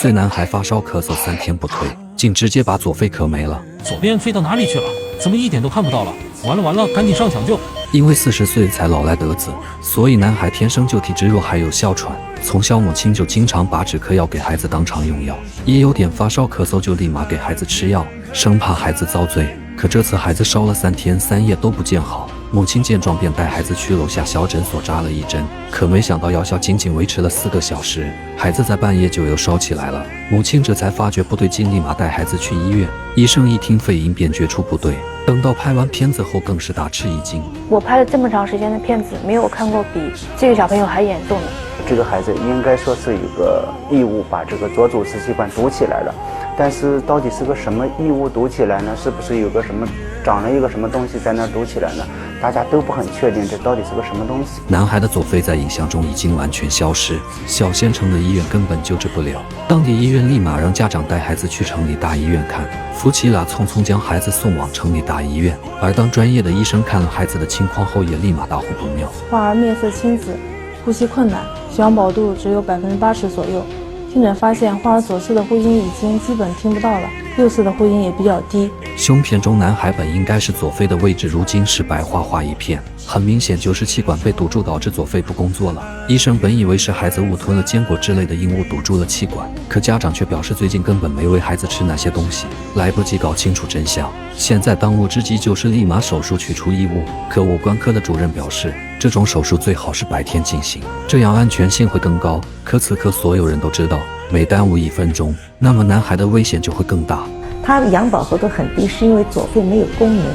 岁男孩发烧咳嗽3天不退，竟直接把左肺咳没了。左边飞到哪里去了？怎么一点都看不到了？完了完了，赶紧上抢救！因为40岁才老来得子，所以男孩天生就体质弱，还有哮喘。从小母亲就经常把止咳药给孩子当常用药，一有点发烧咳嗽就立马给孩子吃药，生怕孩子遭罪。可这次孩子烧了3天3夜都不见好，母亲见状便带孩子去楼下小诊所扎了一针，可没想到药效仅仅维持了4个小时，孩子在半夜就又烧起来了。母亲这才发觉不对劲，立马带孩子去医院。医生一听肺音便觉出不对，等到拍完片子后更是大吃一惊。我拍了这么长时间的片子，没有看过比这个小朋友还严重的。这个孩子应该说是一个异物把这个左主支气管堵起来了，但是到底是个什么异物堵起来呢？是不是有个什么长了一个什么东西在那堵起来呢？大家都不很确定这到底是个什么东西。男孩的左肺在影像中已经完全消失，小县城的医院根本救治不了，当地医院立马让家长带孩子去城里大医院看。夫妻俩匆匆将孩子送往城里大医院，而当专业的医生看了孩子的情况后，也立马大呼不妙。花儿面色青紫，呼吸困难，血氧饱度只有80%左右。听诊发现，花儿左侧的呼音已经基本听不到了，右侧的呼音也比较低。胸片中男孩本应该是左肺的位置，如今是白花花一片，很明显就是气管被堵住导致左肺不工作了。医生本以为是孩子误吞了坚果之类的硬物堵住了气管，可家长却表示最近根本没喂孩子吃那些东西，来不及搞清楚真相。现在当务之急就是立马手术取出异物。可五官科的主任表示，这种手术最好是白天进行，这样安全性会更高。可此刻所有人都知道，每耽误1分钟，那么男孩的危险就会更大。它氧饱和度很低，是因为左肺没有功能。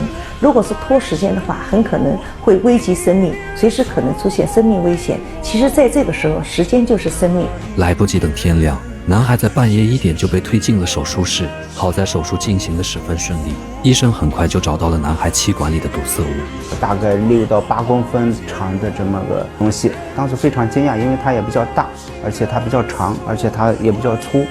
如果是拖时间的话，很可能会危及生命，随时可能出现生命危险。其实，在这个时候，时间就是生命。来不及等天亮，男孩在半夜1点就被推进了手术室。好在手术进行得十分顺利，医生很快就找到了男孩气管里的堵塞物，大概6到8公分长的这么个东西。当时非常惊讶，因为它也比较大，而且它比较长，而且它也比较粗。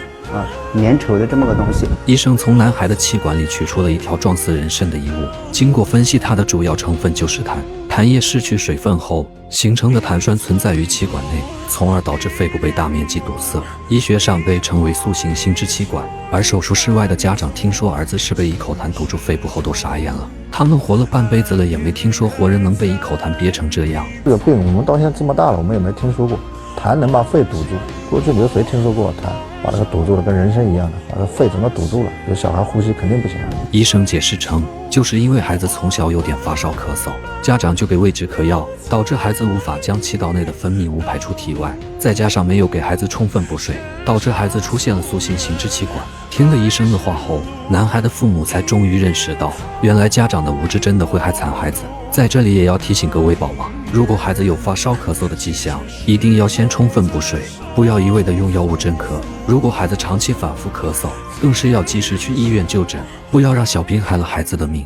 粘稠的这么个东西，医生从男孩的气管里取出了一条撞死人参的异物，经过分析，它的主要成分就是痰。痰液失去水分后形成的痰栓存在于气管内，从而导致肺部被大面积堵塞，医学上被称为速性心支气管。而手术室外的家长听说儿子是被一口痰堵住肺部后都傻眼了，他们活了半辈子了，也没听说活人能被一口痰憋成这样。这个病我们到现在这么大了，我们也没听说过痰能把肺堵住。过去没有谁听说过痰把那个堵住了，跟人参一样的，把这肺整个堵住了，有小孩呼吸肯定不行。医生解释称，就是因为孩子从小有点发烧咳嗽，家长就给喂止咳药，导致孩子无法将气道内的分泌物排出体外，再加上没有给孩子充分补水，导致孩子出现了速性心支气管。听了医生的话后，男孩的父母才终于认识到，原来家长的无知真的会害惨孩子。在这里也要提醒各位宝妈，如果孩子有发烧咳嗽的迹象，一定要先充分补水，不要一味的用药物镇咳。如果孩子长期反复咳嗽，更是要及时去医院就诊，不要让小病害了孩子的命。